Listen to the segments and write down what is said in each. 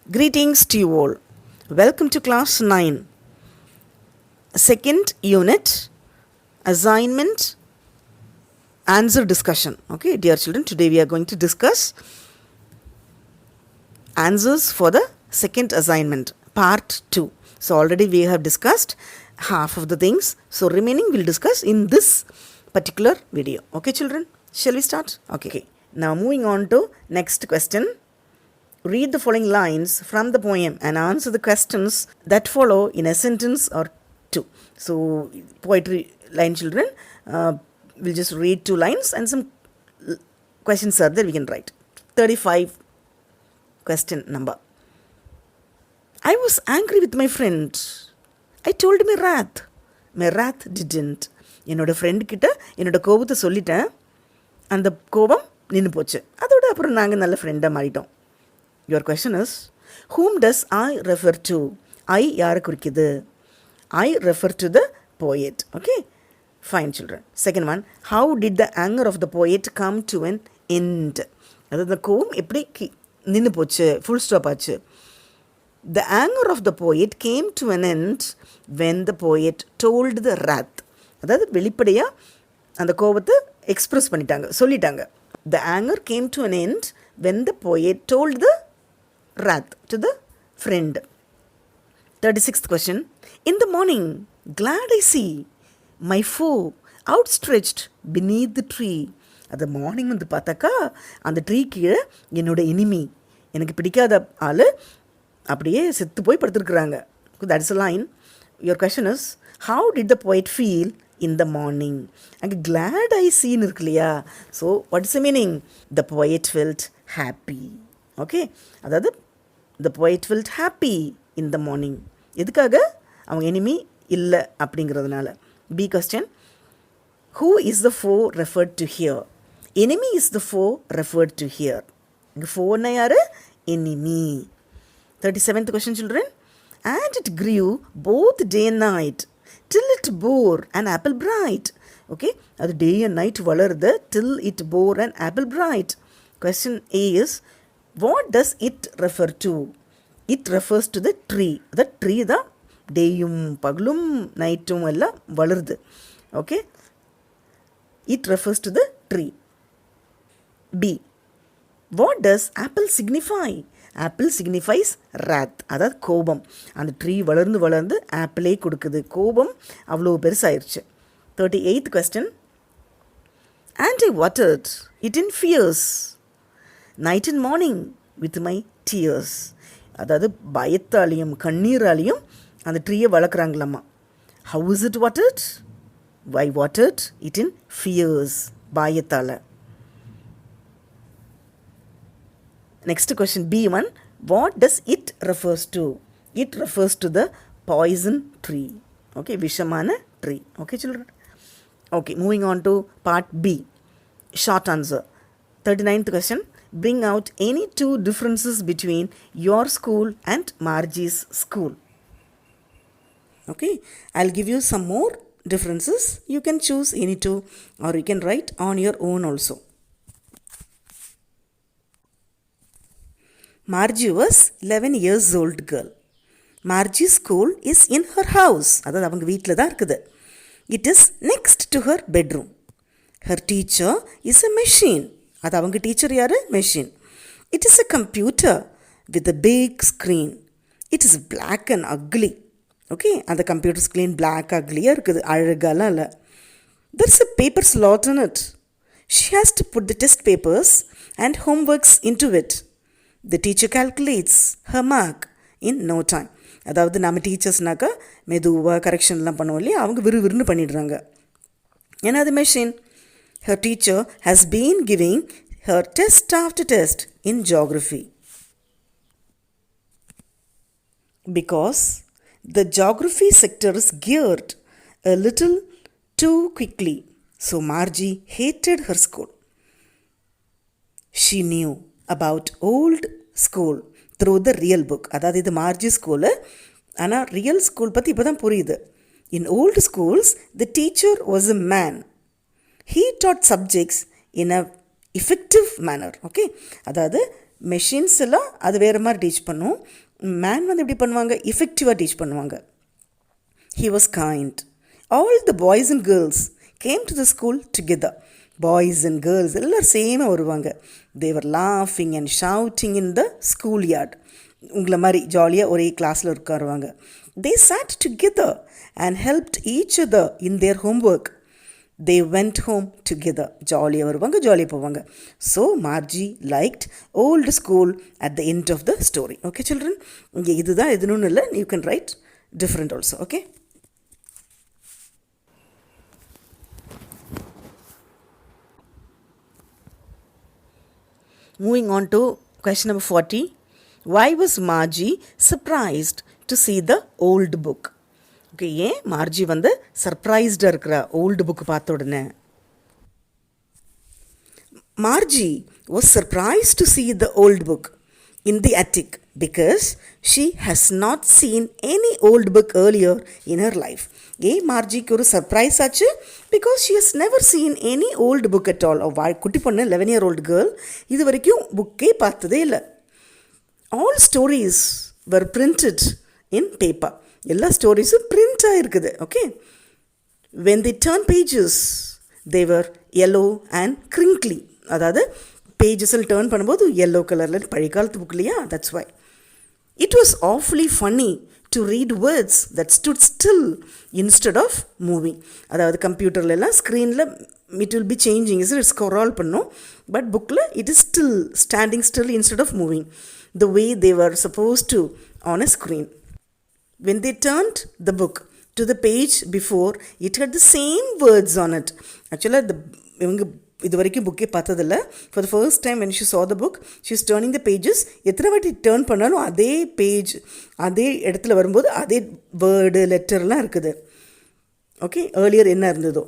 Greetings to you all. Welcome to class 9. Second unit, assignment, answer discussion. Okay, dear children, today we are going to discuss answers for the second assignment, part 2. So already we have discussed half of the things. So remaining we'll discuss in this particular video. Okay, children, shall we start? Okay. Now moving on to next question. Read the following lines from the poem and answer the questions that follow in a sentence or two. So, poetry line, children, we'll just read 2 lines and some questions are there we can write. 35 question number. I was angry with my friend. I told my wrath. My wrath didn't. என்னோட friend கிட்ட என்னோட கோபத்தை சொல்லிட்டேன். அந்த கோபம் நின்று போச்சு. அதோட அப்புறம் நாங்கள் நல்ல ஃப்ரெண்டாக மாறிட்டோம். Your question is, whom does I refer to? I யாரை குறிக்குது? I refer to the poet. Okay? Fine, children. Second one, how did the anger of the poet come to an end? அதாவது the கோபம் எப்படி நின்று போச்சு, full stop ஆச்சு. The anger of the poet came to an end when the poet told the wrath. அதாவது வெளிப்படையாக அந்த கோபத்தை எக்ஸ்பிரஸ் பண்ணிட்டாங்க, சொல்லிட்டாங்க. The anger came to an end when the poet told the wrath to the friend. 36th question. In the morning, glad I see my foe outstretched beneath the tree. அது morning வந்து பார்த்தாக்கா அந்த tree கீழே என்னோட enemy, எனக்கு பிடிக்காத ஆள் அப்படியே செத்து போய் படுத்துருக்குறாங்க. That is a line. Your question is, how did the poet feel in the morning? அங்கே glad I see இருக்கு இல்லையா? So what is the meaning? The poet felt happy. Okay, அதாவது the poet felt happy in the morning. எதுக்காக? அவங்க enemy இல்லை அப்படிங்கிறதுனால. B question. Who is the foe referred to here? Enemy is the foe referred to here. இங்கே ஃபோன்னா யார்? enemy. 37th question, children. And it grew both day and night till it bore an apple bright. Okay, அது day and night வளருது till it bore an apple bright. Question A is, what does it refer to? It refers to the tree. The tree தான் டேயும் பகலும் நைட்டும் எல்லாம் வளருது. Okay, it refers to the tree. B, what does apple signify? Apple signifies wrath, அதாவது கோபம். அந்த tree வளர்ந்து வளர்ந்து ஆப்பிளே கொடுக்குது, கோபம் அவ்வளோ பெருசாயிருச்சு. 38th question. And I watered it in fears night and morning with my tears. அதாவது பயத்தாலையும் கண்ணீராலையும் அந்த ட்ரீயை வளர்க்குறாங்களாம்மா. How is it watered? I watered it in fears, பயத்தால். Next question, B1. What does it refers to? It refers to the poison tree. Okay, விஷமான tree. Okay, children. Okay, moving on to part B. Short answer. 39th question. Bring out any 2 differences between your school and Margie's school. Okay, I'll give you some more differences. You can choose any 2 or you can write on your own also. Margie was 11 years old girl. Margie's school is in her house. அதாவது அவங்க வீட்டில் தான் இருக்குது. It is next to her bedroom. Her teacher is a machine. அது அவங்க teacher யார்? Machine. It is a computer with a big screen. It is black and ugly. Okay, அந்த computer screen black அக்லியாக இருக்குது, அழகாலாம் இல்லை. There's a paper slot in it. She has to put the test papers and homeworks into it. The teacher calculates her mark in no time. அதாவது நம்ம டீச்சர்ஸ்னாக்கா மெதுவாக கரெக்ஷன்லாம் பண்ணுவோம் இல்லையா, அவங்க விறுவிறுன்னு பண்ணிடுறாங்க. ஏன்னா அது machine. Her teacher has been giving her test after test in geography. Because the geography sector is geared a little too quickly, so Margie hated her school. She knew about old school through the real book. அதாவது இது Margie school, ஆனால் real school பற்றி இப்போ தான் புரியுது. In old schools, the teacher was a man. He taught subjects in a effective manner. Okay, அதாவது machines எல்லாம் அது வேறு மாதிரி டீச் பண்ணும். மேன் வந்து எப்படி பண்ணுவாங்க, எஃபெக்டிவாக டீச் பண்ணுவாங்க. He was kind. All the boys and girls came to the school together. Boys and girls எல்லோரும் சேமாக வருவாங்க. They were laughing and shouting in the schoolyard. உங்களை மாதிரி ஜாலியாக ஒரே கிளாஸில் உட்காருவாங்க. They sat together and helped each other in their homework. They went home together. ஜாலியாக வருவாங்க, ஜாலியாக போவாங்க. So Margie liked old school at the end of the story. Okay children, இங்கே இதுதான் எதுன்னு இல்லை, you can write different also. Okay. Moving on to question number 40. Why was Margie surprised to see the old book? Okay, ஏன் Margie வந்து சர்ப்ரைஸ்டாக இருக்கிற old book பார்த்த உடனே? Margie was surprised to see the old book in the attic because she has not seen any old book earlier in her life. ஏன் மார்ஜிக்கு ஒரு surprise ஆச்சு? Because she has never seen any old book at all. குட்டி பொண்ணு 11-year-old girl இது வரைக்கும் புக்கே பார்த்ததே இல்லை. All stories were printed in paper. எல்லா ஸ்டோரிஸும் பிரிண்ட் ஆகிருக்குது. Okay. When the turn pages they were yellow and crinkly. அதாவது பேஜஸில் டேர்ன் பண்ணும்போது yellow கலரில், பழைய காலத்து புக் இல்லையா, that's why. It was awfully funny to read words that stood still instead of moving. அதாவது கம்ப்யூட்டர்லாம் ஸ்க்ரீனில் it will be changing, is it scroll பண்ணும், but புக்கில் it is still standing still instead of moving the way they were supposed to on a screen. When they turned the book to the page before, it had the same words on it. Actually இவங்க இது வரைக்கும் புக்கே பார்த்ததில்ல. For the first time when she saw the book, she is turning the pages. எத்தனை வாட்டி turn பண்ணாலும் அதே page அதே இடத்துல வரும்போது அதே வேர்டு லெட்டர்லாம் இருக்குது. ஓகே, ஏர்லியர் என்ன இருந்ததோ.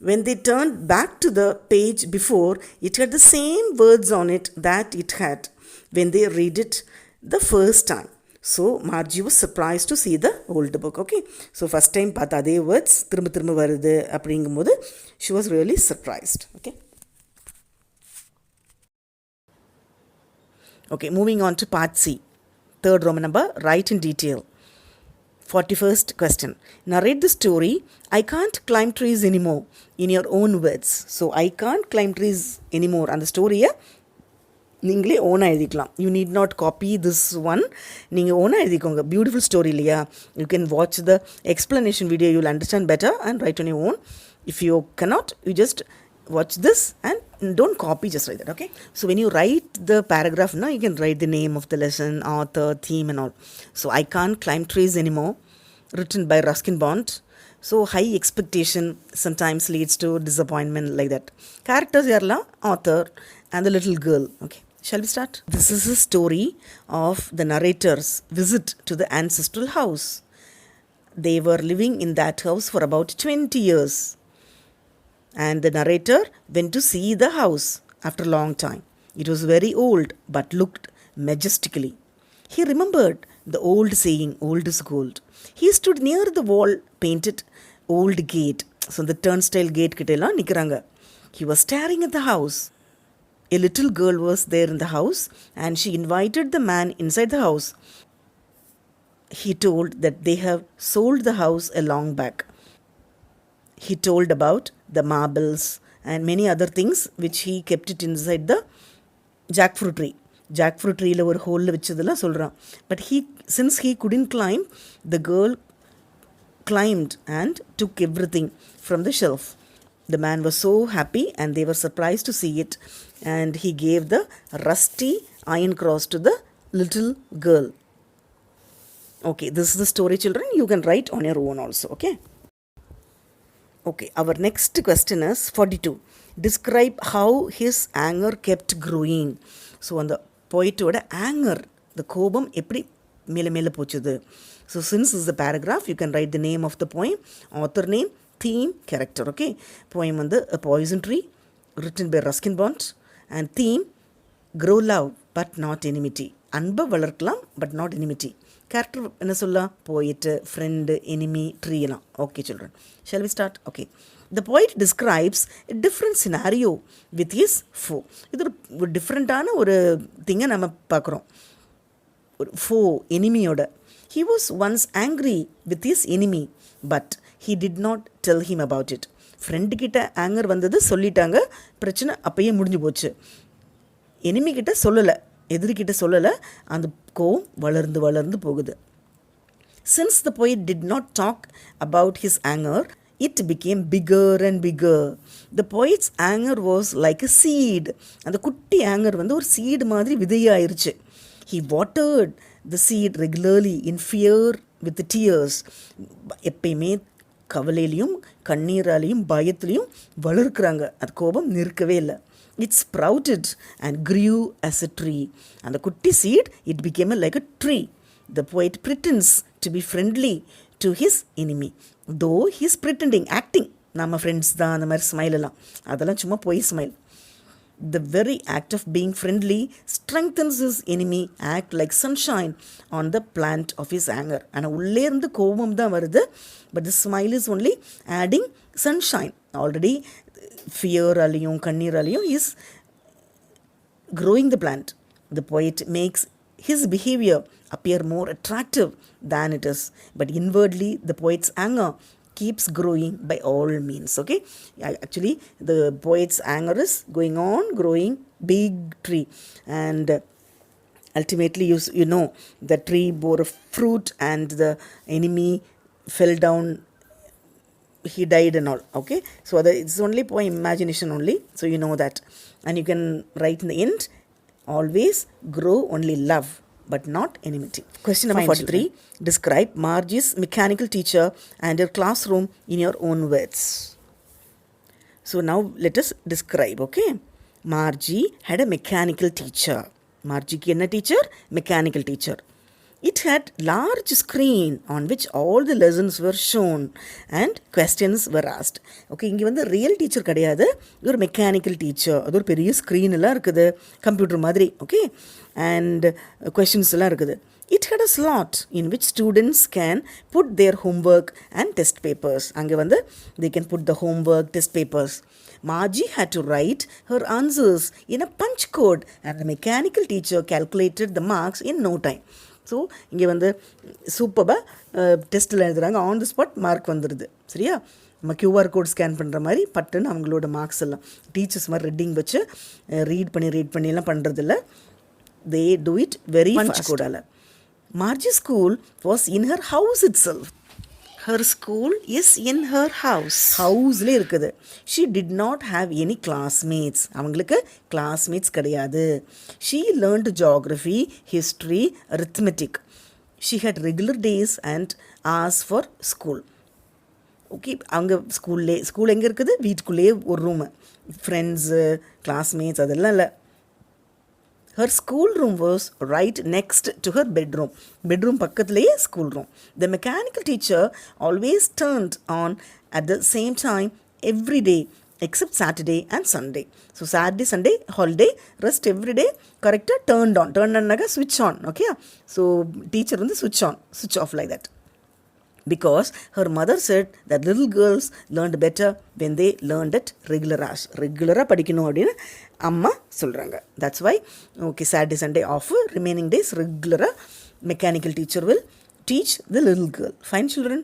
When they turned back to the page before, it had the same words on it that it had when they read it the first time. So Margie was surprised to see the old book. Okay, so first time பார்த்த அதே words திரும்ப திரும்ப வருது அப்படிங்கும்போது she was really surprised. Okay. Okay, moving on to part C, third Roman number, write in detail. 41st question. Narrate the story I can't climb trees anymore in your own words. So I can't climb trees anymore அந்த ஸ்டோரியை நீங்களே ஓனாக எழுதிக்கலாம். You need not copy this one. நீங்கள் ஓனாக எழுதிக்கோங்க. Beautiful story இல்லையா? You can watch the explanation video, you will understand better and write on your own. If you cannot, you just watch this and don't copy, just write that. Okay, so when you write the paragraph now, you can write the name of the lesson, author, theme and all. So I can't climb trees anymore, written by Ruskin Bond. So high expectation sometimes leads to disappointment, like that. Characters yarla author and the little girl. Okay, shall we start? This is a story of the narrator's visit to the ancestral house. They were living in that house for about 20 years. And the narrator went to see the house after a long time. It was very old but looked majestically. He remembered the old saying, old is gold. He stood near the wall painted old gate. So the turnstile gate kitela nikranga. He was staring at the house. A little girl was there in the house and she invited the man inside the house. He told that they have sold the house a long back. He told about the marbles and many other things which he kept it inside the jackfruit tree. Jackfruit tree la or hole vechadala solran. But since he couldn't climb, the girl climbed and took everything from the shelf. The man was so happy and they were surprised to see it, and he gave the rusty iron cross to the little girl. Okay, this is the story, children. You can write on your own also. Okay, our next question is 42. Describe how his anger kept growing. So on the poet-oda anger, the kobam eppadi mele mele pochudhu. So since this is the paragraph, you can write the name of the poem, author name, theme, character. Okay, poem on the A Poison Tree, written by Ruskin Bond, and theme, grow love but not enmity. அன்பை வளர்க்கலாம் but not enmity. Character என்ன சொல்லலாம்? Poet, friend, enemy, tree எல்லாம். Okay children, shall we start? Okay. The poet describes a different scenario with his foe. இது ஒரு டிஃப்ரெண்ட்டான ஒரு திங்கை நம்ம பார்க்குறோம். ஒரு ஃபோ, எனிமியோட. He was once angry with his enemy, but he did not tell him about it. ஃப்ரெண்டுக்கிட்ட ஆங்கர் வந்தது, சொல்லிட்டாங்க, பிரச்சனை அப்பயே முடிஞ்சு போச்சு. எனிமிக்கிட்ட சொல்லலை, எதிரிக்கிட்ட சொல்லலை, அந்த கோவம் வளர்ந்து வளர்ந்து போகுது. Since the poet did not talk about his anger, it became bigger and bigger. The poet's anger was like a seed. அந்த குட்டி ஆங்கர் வந்து ஒரு சீடு மாதிரி விதையாயிருச்சு. He watered the seed regularly in fear with the tears. எப்பயுமே கவலையிலையும் கண்ணீராலையும் பயத்துலையும் வளர்க்குறாங்க. அது கோபம் நிற்கவே இல்லை. It sprouted and grew as a tree. அந்த குட்டி seed, it became like a tree. The poet pretends to be friendly to his enemy, though he is pretending, acting. நம்ம friends தான், அந்த மாதிரி ஸ்மைல் எல்லாம், அதெல்லாம் சும்மா போய் smile. The very act of being friendly strengthens his enemy act like sunshine on the plant of his anger. ஆனால் உள்ளே இருந்து கோபம் தான் வருது, but the smile is only adding sunshine. Already ஃபியராலையும் கண்ணீராலையும் is growing the plant. The poet makes his behavior appear more attractive than it is, but inwardly the poet's anger keeps growing by all means. Okay, actually the poet's anger is going on growing, big tree, and ultimately you know the tree bore a fruit and the enemy fell down, he died and all. Okay, so it's only poem imagination only, so you know that, and you can write in the end, always grow only love but not enmity. Question number 43. Describe Margie's mechanical teacher and her classroom in your own words. So now let us describe. Okay, Margie had a mechanical teacher. Margie ki enna teacher? Mechanical teacher. It had large screen on which all the lessons were shown and questions were asked. Okay, இங்கே வந்து real teacher கிடையாது, இது ஒரு mechanical teacher. அது ஒரு பெரிய screen எல்லாம் இருக்குது, கம்ப்யூட்டர் மாதிரி. ஓகே, அண்ட் கொஸ்டின்ஸ் எல்லாம் இருக்குது. It had a slot in which students can put their homework and test papers. அங்கே வந்து they can put the homework, test papers. Margie had to write her answers in a punch code and the mechanical teacher calculated the marks in no time. So இங்கே வந்து சூப்பராக டெஸ்ட்டில் எழுதுகிறாங்க, on the spot mark வந்துடுது. சரியா, நம்ம QR code scan பண்ணுற மாதிரி பட்டுன்னு அவங்களோட மார்க்ஸ் எல்லாம் டீச்சர்ஸ் மாதிரி ரெட்டிங் வச்சு ரீட் பண்ணி எல்லாம் பண்ணுறதில்ல. They do it very fast கோடால். Margie school was in her house itself. Her school is in her house. ஹவுஸ்ல இருக்குது. She did not have any classmates. அவங்களுக்கு classmates கிடையாது. She learned geography, history, arithmetic. She had regular days and hours for school. Okay, அவங்க school எங்கே இருக்குது? வீட்டுக்குள்ளேயே ஒரு room, friends, classmates அதெல்லாம் இல்லை. Her school room was right next to her bedroom. Bedroom பக்கத்துலேயே school room. The mechanical teacher always turned on at the same time every day except Saturday and Sunday. So Saturday, Sunday, holiday, rest every day correctly turned on. Turned on naga switch on. Okay, so teacher வந்து switch on, switch off like that. Because her mother said that little girls learned better when they learned at regular hours. ரெகுலராக படிக்கணும் அப்படின்னு அம்மா சொல்கிறாங்க. That's why, okay, Saturday, Sunday off, remaining days ரெகுலராக mechanical teacher will teach the little girl. Fine, children?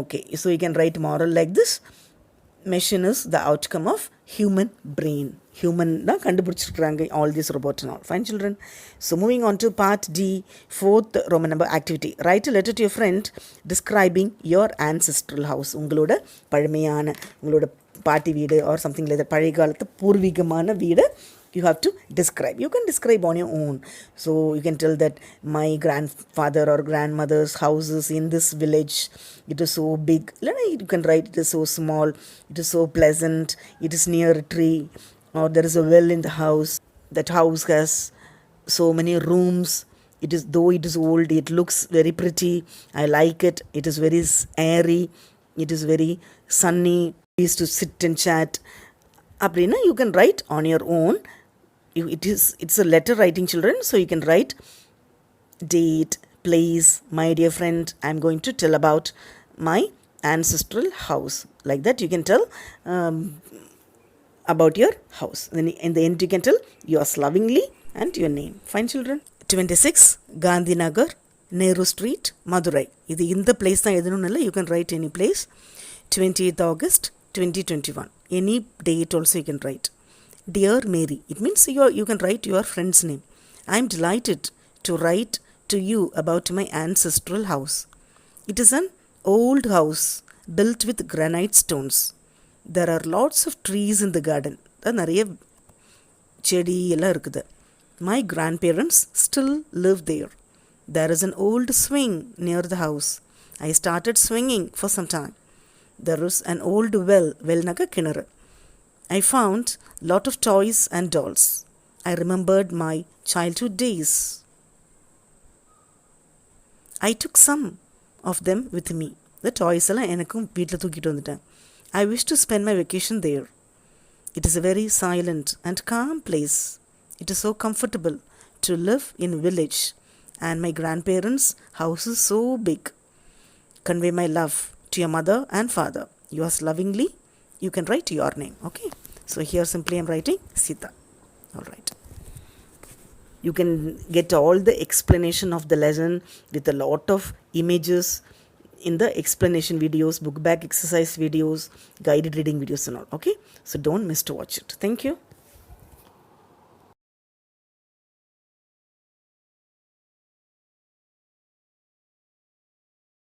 Okay, so you can write moral like this. Machine is the outcome of human brain. Human தான் கண்டுபிடிச்சிருக்கிறாங்க all these robots and all. Fine, children? So moving on to part D, fourth Roman number activity. Write a letter to your friend describing your ancestral house. உங்களோட பழமையான, உங்களோட பாட்டி வீடு or something like that, பழைய காலத்து பூர்வீகமான வீடு you have to describe. You can describe on your own. So you can tell that my grandfather or grandmother's houses in this village, it is so big. You can write it is so small, it is so pleasant, it is near a tree, or there is a well in the house. That house has so many rooms. It is, though it is old, it looks very pretty. I like it. It is very airy. It is very sunny. We used to sit and chat. Aprina, you can write on your own. It's a letter writing, children. So you can write date, place, my dear friend, I'm going to tell about my ancestral house. Like that you can tell about your house. Then in the end you can tell yours lovingly and your name. Fine children. 26 Gandhi Nagar, Nehru Street, Madurai. இது இந்த place தான் எதுன்னு இல்லை. You can write any place. 28th August 2021. Any date also you can write. Dear Mary. It means you can write your friend's name. I am delighted to write to you about my ancestral house. It is an old house built with granite stones. There are lots of trees in the garden. நிறைய செடி எல்லாம் இருக்குது. My grandparents still live there. There is an old swing near the house. I started swinging for some time. There is an old well naga kinaru. I found lot of toys and dolls. I remembered my childhood days. I took some of them with me. The toys எல்லாம் எனக்கும் வீட்டில் தூக்கிட்டு வந்துட்டேன். I wish to spend my vacation there. It is a very silent and calm place. It is so comfortable to live in village, and my grandparents' house is so big. Convey my love to your mother and father. Yours lovingly. You can write your name. Okay. So here simply I am writing Sita. All right. You can get all the explanation of the lesson with a lot of images in the explanation videos, book back exercise videos, guided reading videos and all. Okay. So don't miss to watch it. Thank you.